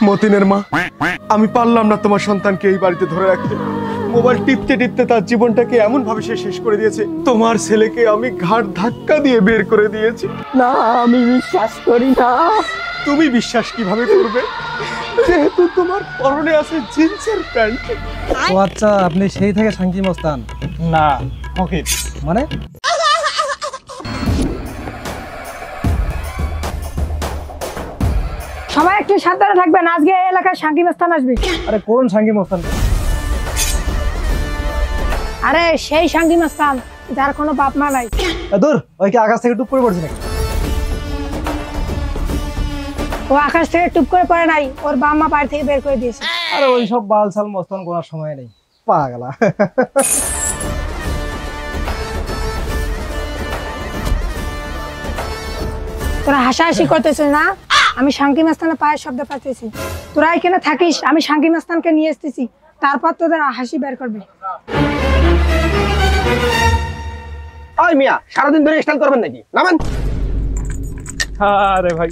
মতিনের মা, আমি পারলাম না তোমার সন্তানকে এই বাড়িতে ধরে রাখতে। মোবাইল টিপতে টিপতে তার জীবনটাকে এমন ভাবে সে শেষ করে দিয়েছে। তোমার ছেলেকে আমি ঘাড় ধাক্কা দিয়ে বের করে দিয়েছি। না, আমি বিশ্বাস করি না। তুমি বিশ্বাস কিভাবে করবে যেহেতু তোমার পরনে আছে জিন্সের প্যান্ট? ও আচ্ছা, আপনি সেই থেকে সাঙ্কি মস্তান? না ফকির। মানে সবাই একটু সাবধানে থাকবেন, আজকে এই এলাকায় সাঙ্কি মস্তান আসবে। আরে কোন সাঙ্কি মস্তান? আরে সেই সাঙ্কি মস্তান যার কোনো বাপ মা নাই। দূর, ওই কি আকাশ থেকে টুপ করে পড়ছে নাকি? ও আকাশ থেকে টুপ করে পড়ে নাই, ওর বাপ মা বাড়ি থেকে বের করে দিয়েছে। আরে ওই সব বালসাল মস্তান করার সময় নেই, পাগলা। তোরা হাসাহাসি করতেছিস না? আমি সাঙ্কি মস্তানের পায়ের শব্দ পাচ্ছি। তোরা এখানে থাকিস, আমি সাঙ্কি মস্তানকে নিয়ে এসতেছি, তারপর তোদের হাসি বের করবে। ওই মিয়া, সারাদিন ধরে স্টাইল করবেন নাকি? নামেন। আরে ভাই,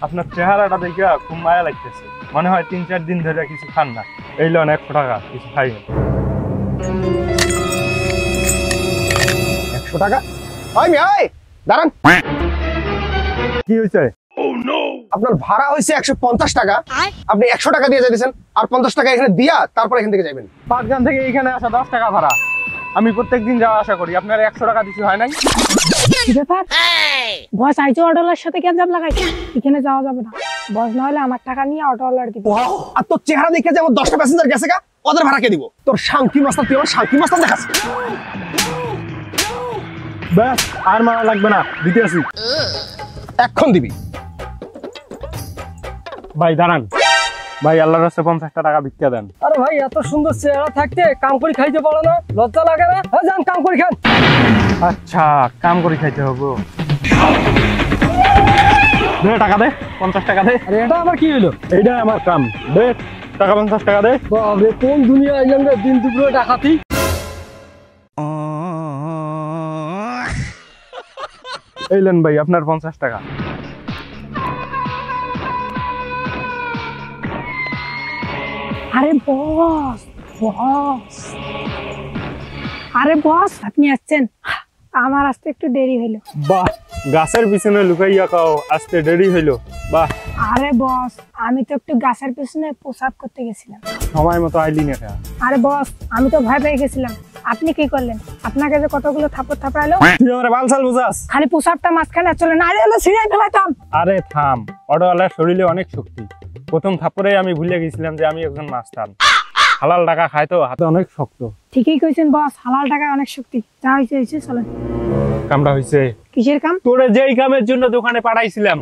আপনার চেহারাটা দেখে খুব মায়া লাগতেছে। মনে হয় 3-4 দিন ধরে কিছু খান না। এই লোন 100 টাকা, কিছু খাই না। 100 টাকা? ওই মিয়া, ওই দাঁড়ান। কি হয়েছে? আপনার ভাড়া হয়েছে 150 টাকা, আপনি 100 টাকা দিয়ে যাইতেছেন, আর 50 টাকা এখানে দিয়া তারপর এখান থেকে যাবেন। পাঁচগান থেকে এখানে আসা 10 টাকা ভাড়া। আমি প্রত্যেকদিন যাওয়া আসা করি, আপনার 100 টাকা কিছু হয় নাই? কি ব্যাপার? বস আইছে অটোওয়ালার সাথে কেন জাম লাগাইছে? এখানে যাওয়া যাবে না। বস না হলে আমার টাকা নিয়ে অটোওয়ালার দিবে। আর তোর চেহারা দেখে যেমন 10টা প্যাসেঞ্জার গেছে গা, ওদের ভাড়া কে দিব? তোর সাঙ্কি মাস্টার, তুই আমার সাঙ্কি মাস্টার দেখাস? ব্যাস, আর মারা লাগবে না, দিতে আসি। এখন দিবি। ভাই দাঁড়ান, ভাই আল্লাহর রাস্তায় 50 টাকা ভিক্ষা দেন। আরে ভাই, এত সুন্দর চেহারা থাকতে কাম করে খাইতে পারো না? লজ্জা লাগে না? হ্যাঁ, যান কাম করে খান। আচ্ছা, কাম করে খাইতে হবে। দে টাকা দে, 50 টাকা দে। আরে এটা আবার কি হলো? এইটা আমার কাম, দে টাকা, 50 টাকা দে। বাবরে, কোন দুনিয়ায় আমরা দিন দুপুরে ডাকাতি? এই লেন ভাই আপনার 50 টাকা। আরে বস, বস, আরে বস আপনি আসছেন? আমার আসতে একটু দেরি হইলো। বাহ, গাছের পিছনে লুকাইয়া কাও আসতে দেরি হইলো। বাহ। আরে বস, আমি তো একটু গাছের পিছনে প্রসাব করতে গেছিলাম। সময় মতো আইলি না। আরে বস, আমি তো ভয় পেয়ে গেছিলাম। আপনি কি করলেন? আপনাকে যে কতগুলো থাপড় থাপড়াইলো। তুই আমারে বালসাল বুঝাস? খালি প্রসাবটা মাঝখানে চলে না, আরে হলো ছিঁড়ে ফেলাইতাম। আরে থাম, অটোওয়ালার শরীরে অনেক শক্তি। প্রথম থাপ্পড়ে আমি ভুলে গেছিলাম যে আমি একজন মাস্তান। হালাল টাকা খাই তো, হাতে অনেক শক্ত। ঠিকই কইছেন বস, হালাল টাকায় অনেক শক্তি। যা হয়েছে হয়েছে, চলেন। কামটা হয়েছে? কিসের কাম? তোরে যেই কামের জন্য দোকানে পাঠাইছিলাম,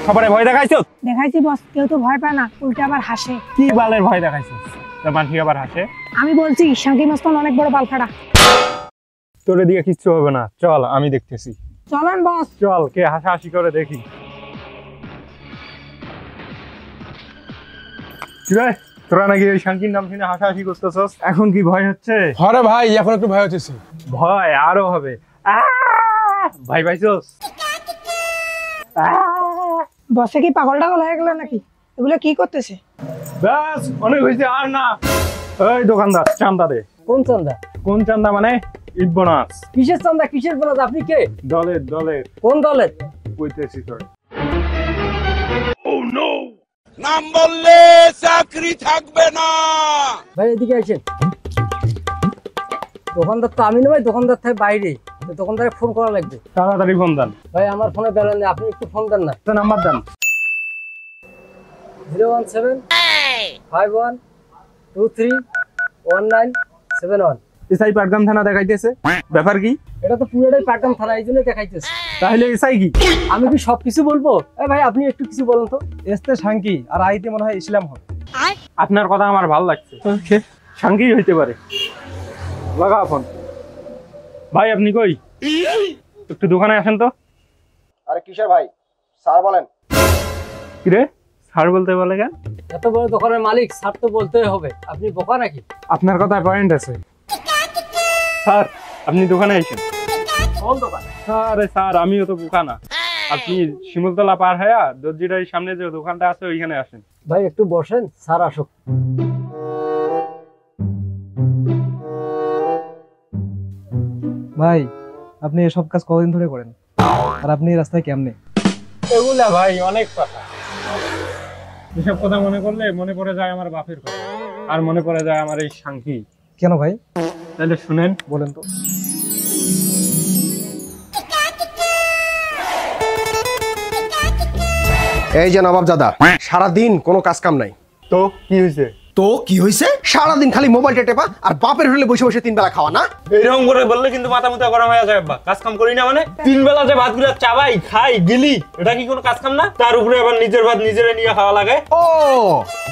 সবারে ভয় দেখাইছ? দেখাইছি বস, কেউ তো ভয় পায় না, উল্টে আবার হাসে। কি বালের ভয় দেখাইছিস? মানুষ আবার হাসে? আমি বলছি সাঙ্কি মস্তান অনেক বড় বালফাড়া। তোরে দিয়ে কিচ্ছু হবে না, চল আমি দেখতেছি। চলেন বস। চল, কে হাসাহাসি করে দেখি। কি রে, তোরা নাকি ওই শাঙ্কির নাম শুনে হাসাহাসি করতেছস? এখন কি ভয় হচ্ছে? আরে ভাই, এখন একটু ভয় হচ্ছে। ভয় আরো হবে। ভাই পাইছস? বসে কি পাগল টাগল হয়ে গেল নাকি? এগুলো কি করতেছে? ব্যাস, অনেক হয়েছে, আর না। এই দোকানদার, চান্দা দে। কোন চান্দা? কোন চান্দা মানে? ঈদ বোনাস। কিসের চান্দা? কিসের বোনাস? আপনি কে? দলের দলের। কোন দলের? কইতেছি তোর। নাম বললে চাকরি থাকবে না। ভাই এদিকে আসেন। দোকানদার তো আমি না ভাই, দোকানদার থাকে বাইরে। দোকানদারে ফোন করা লাগবে। তাড়াতাড়ি ফোন দেন। ভাই আমার ফোনে ব্যালেন্স নেই, আপনি একটু ফোন দেন না। নাম্বার দেন। 01751231971। এসআই পাটগ্রাম থানা দেখাইতেছে, ব্যাপার কি? এটা তো পুরোটাই পাটগ্রাম থানা, এই জন্য দেখাইতেছে। তাহলে এসআই কি? আমি কি সবকিছু বলবো? ভাই আপনি একটু কিছু বলুন তো। এসতে শাঙ্কি, আর আইতে মনে হয় ইসলাম হবে। আপনার কথা আমার ভালো লাগছে। শাঙ্কি হইতে পারে। লাগা ফোন। ভাই আপনি কই? একটু দোকানে আসেন তো। আরে কিসের ভাই? স্যার বলেন। কিরে, স্যার বলতে বলে কেন? এত বড় দোকানের মালিক, স্যার তো বলতেই হবে। আপনি বোকা নাকি? আপনার কথায় পয়েন্ট আছে। স্যার আপনি দোকানে আসেন। কোন দোকান? আরে স্যার, আমিও তো বোকা না। আপনি শিমুলতলা পার হয়ে দর্জিটার সামনে যে দোকানটা আছে ওইখানে আসেন। ভাই একটু বসেন, স্যার আসুক। ভাই আপনি এসব কাজ কতদিন ধরে করেন, আর আপনি এই রাস্তায় কেমনে? এগুলা ভাই অনেক কথা, এসব কথা মনে করলে মনে পড়ে যায় আমার বাপের কথা, আর মনে পড়ে যায় আমার এই শাঙ্কি। কেন ভাই? তাহলে শুনেন। বলেন তো। এই যে নবাব দাদা, সারাদিন কোনো কাজ কাম নাই। তো কি হয়েছে? তো কি হয়েছে? সারাদিন খালি মোবাইলটা টেপা আর বাপের হোটেলে বসে বসে 3 বেলা খাওয়া না? এরকম করে বললে কিন্তু মাথা মুথা গরম হয়ে যায় আব্বা। কাজ কাম করি না মানে 3 বেলা যে ভাতগুলো চাবাই খাই গিলি, এটা কি কোনো কাজ কাম না? তার উপরে আবার নিজের ভাত নিজেরে নিয়ে খাওয়া লাগে। ও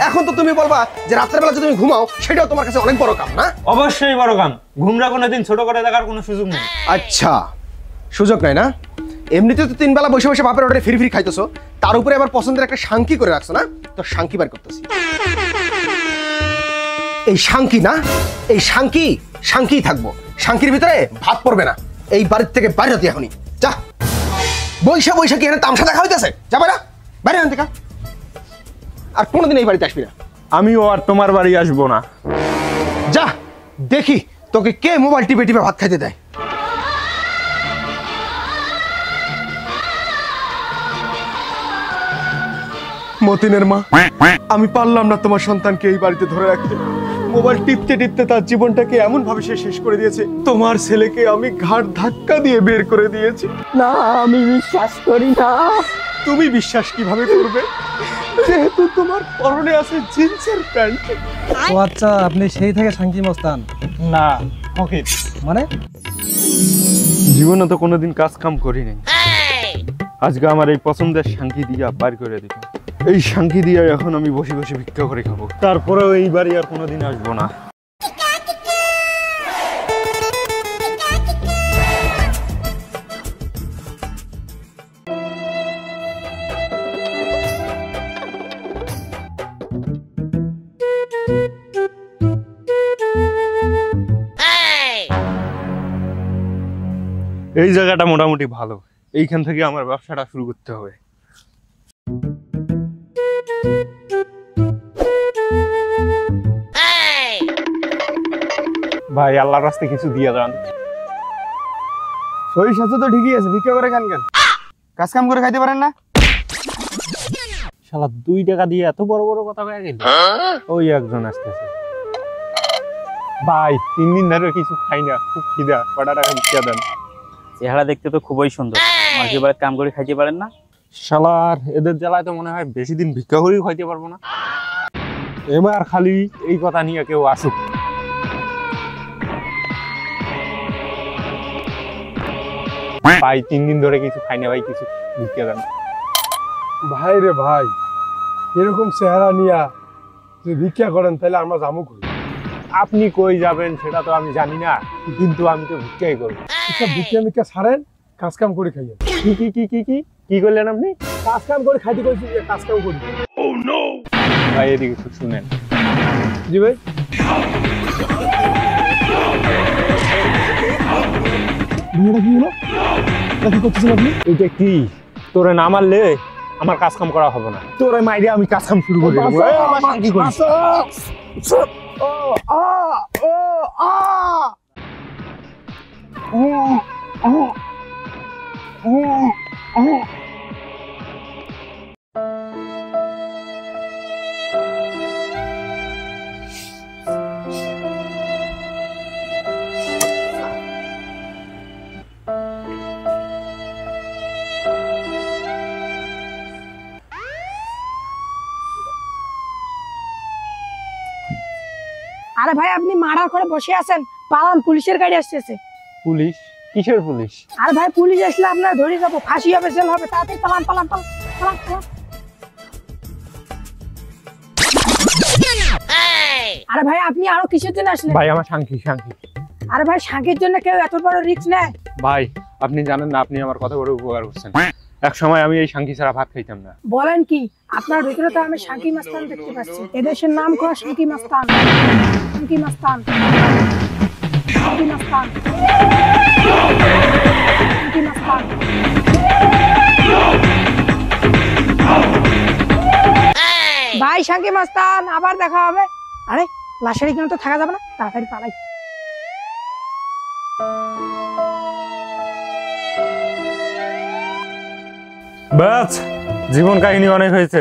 এখন তো তুমি বলবা যে রাতের বেলা যে তুমি ঘুমাও সেটাও তোমার কাছে অনেক বড় কাম না? অবশ্যই বড় কাম। ঘুমরা কোনোদিন ছোট করে দেখার কোনো সুযোগ নেই। আচ্ছা, সুযোগ নাই না? এমনিতে তো 3 বেলা বসে বসে বাপের হোটেলে ফিরি ফিরি খাইতেছো, তার উপরে আবার পছন্দের একটা শাঙ্কি করে রাখছো না? তো শাঙ্কি বার করতেছি। এই শাঙ্কি না, এই শাঙ্কি থাকবো। শাঙ্কির ভিতরে ভাত পড়বে না। এই বাড়ির থেকে বাইরে হতে এখনই যা। বৈশা কি এখানে তামসা দেখা হইতেছে? যাবে না, বাইরে আনতে কা। আর কোনোদিন এই বাড়িতে আসবি না। আমিও আর তোমার বাড়ি আসবো না। যা দেখি তোকে কে মোবাইল টিপে টিপে ভাত খাইতে দেয়। মতিনের মা, আমি পারলাম না তোমার সন্তানকে এই বাড়িতে ধরে রাখতে। মোবাইল টিপতে টিপতে তার জীবনটাকে এমন ভাবে সে শেষ করে দিয়েছে। তোমার ছেলেকে আমি ঘাড় ধাক্কা দিয়ে বের করে দিয়েছি। না, আমি বিশ্বাস করি না। তুমি বিশ্বাস কিভাবে করবে যেহেতু তোমার পরনে আছে জিন্সের প্যান্ট? ও আচ্ছা, আপনি সেই থেকে শাঙ্কি মস্তান? না ফকির, মানে জীবনে তো কোনোদিন কাজ কাম করি নাই। আজকে আমার এই পছন্দের শাঙ্কি দিয়া বার করে দিল। এই শাঙ্কি দিয়া এখন আমি বসে বসে ভিক্ষা করে খাবো। তারপরেও এই বাড়ি আর কোনোদিন আসবো না। এই জায়গাটা মোটামুটি ভালো, এইখান থেকে আমার ব্যবসাটা শুরু করতে হবে। ভাই আল্লাহর রাস্তায় কিছু দিয়ে যান। শরীর স্বাস্থ্য তো ঠিকই আছে, ভিক্ষা করে খান কেন? কাজ কাম করে খাইতে পারেন না? শালা 2 টাকা দিয়ে এত বড় বড় কথা কয়ে গেল। ওই একজন আসতেছে। ভাই 3 দিন ধরে কিছু খাই না, খুব খিদা, কটা টাকা ভিক্ষা দেন। চেহারা দেখতে তো খুবই সুন্দর, মাঝে বারে কাম করে খাইতে পারেন না? শালার এদের জ্বালায় তো মনে হয় বেশি দিন ভিক্ষা করেই খাইতে পারবো না। এবার খালি এই কথা নিয়ে কেউ আসুক। ভাই 3 দিন ধরে কিছু খাই না, ভাই কিছু ভিক্ষা দেন। ভাই রে ভাই, এরকম চেহারা নিয়া যদি ভিক্ষা করেন তাহলে আমরা যাবো কই? আপনি কই যাবেন সেটা তো আমি জানি না, কিন্তু আমি তো ভিক্ষাই করবো। একটা ভিক্ষা মিক্ষা ছাড়েন, কাজ কাম করে খাইয়েন। কি কি কি কি কি কি করলেন আপনি? কাজ কাম করে খাইতে কইছি, যে কাজ কাম করি। ভাই এদিকে একটু শুনেন। জি ভাই। এটা কি হলো? এটা কি করতেছেন আপনি? এটা কি? তোরে না মারলে আমার কাজ কাম করা হবে না। তোরে মাইরে আমি কাজ কাম শুরু করে দেবো। এই আমার শান্তি করিস। ও আ ও আ ও ও ও ও। আরে ভাই আপনি মার্ডার করে বসে আছেন, পালান, পুলিশের গাড়ি আসতেছে। পুলিশ? কিসের পুলিশ? আরে ভাই পুলিশ আসলে আপনার ধরে যাবো, ফাঁসি হবে, জেল হবে, তাড়াতাড়ি পালান পালান পালান পালান পালান। আরে ভাই আপনি আরো কিসের জন্য আসলেন? ভাই আমার শাঙ্কি শাঙ্কি। আরে ভাই শাঁখির জন্য কেউ এত বড় রিস্ক নেয়? ভাই আপনি জানেন না, আপনি আমার কত বড় উপকার করছেন। এক সময় আমি এই শাঙ্কি ছাড়া ভাত খাইতাম না। বলেন কি? আপনার ভিতরে তো আমি শাঁখি মাস্তান দেখতে পাচ্ছি। এদেশের নাম করা শাঁখি মাস্তান, শাঁখি মাস্তান, শাঁখি মাস্তান, শাঁখি মাস্তান। ভাই মাস্তান, আবার দেখা হবে। আরে লাশের এখানে তো থাকা যাবে না, তাড়াতাড়ি পালাই। বাস, জীবন কাহিনী অনেক হয়েছে।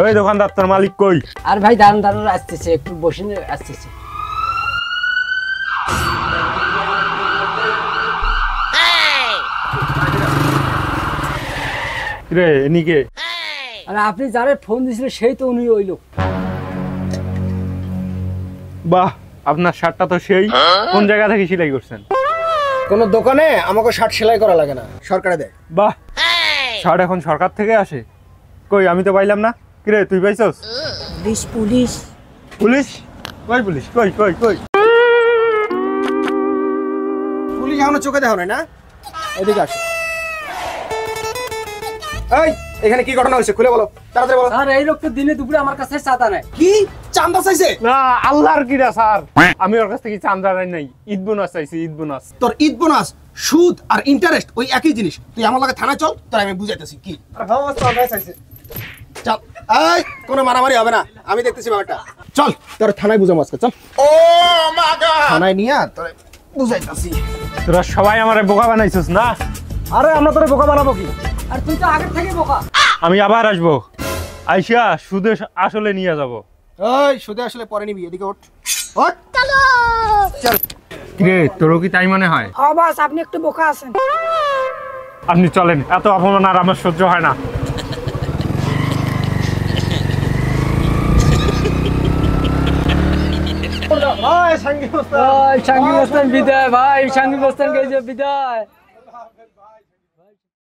ওই দোকানদার, তোর মালিক কই? আর ভাই দারুন দারুন আসতেছে, একটু বসে আসতেছে। রে এনিকে? আর আপনি যারে ফোন দিয়েছিলেন সেই তো উনি ওই লোক। বাহ, আপনার শার্টটা তো সেই। কোন জায়গা থেকে সেলাই করছেন? কোন দোকানে আমাকে শার্ট সেলাই করা লাগে না, সরকারে দেয়। বাহ, শার্ট এখন সরকার থেকে আসে? কই, আমি তো পাইলাম না। কিরে, তুই পাইছস? Police police police? কই পুলিশ? কই কই কই? পুলিশ এখনো চোখে দেখো না? এদিকে আসো। এই, এখানে কি ঘটনা হয়েছে খুলে বলো, তাড়াতাড়ি বলো। স্যার এই লোক তো দিনে দুপুরে আমার কাছে চাঁদা নেয়। কি চাঁদা চাইছে? না, আল্লাহর কিরা স্যার, আমি ওর কাছ থেকে চাঁদা নাই, ঈদ বোনাস চাইছি, ঈদ বোনাস। তোর ঈদ বোনাস, সুদ আর ইন্টারেস্ট ওই একই জিনিস। তুই আমার লাগে থানায় চল, তোর আমি বুঝাইতেছি কি। চল, এই কোনো মারামারি হবে না, আমি দেখতেছি ব্যাপারটা। চল তোর থানায় বুঝাবো আজকে, চল। ও মা গড, থানায় নিয়ে তোর বুঝাইতেছি। তোরা সবাই আমারে বোকা বানাইছিস না? আরে আমরা তোরে বোকা বানাবো কি? আর তুই তো আগের থেকে বোকা। আমি আবার আসবো, আইসা সুদে আসলে নিয়ে যাব। এই সুদে আসলে পরে নিবি, এদিকে ওঠ ওঠ। চল। কিরে, তোরও কি তাই মনে হয়? হ বস, আপনি একটু বোকা আছেন। আপনি চলেন, এত অপমান আর আমার সহ্য হয় না। সাঙ্গী মস্তান বিদায় ভাই, সাঙ্গী মস্তান গেছে বিদায়।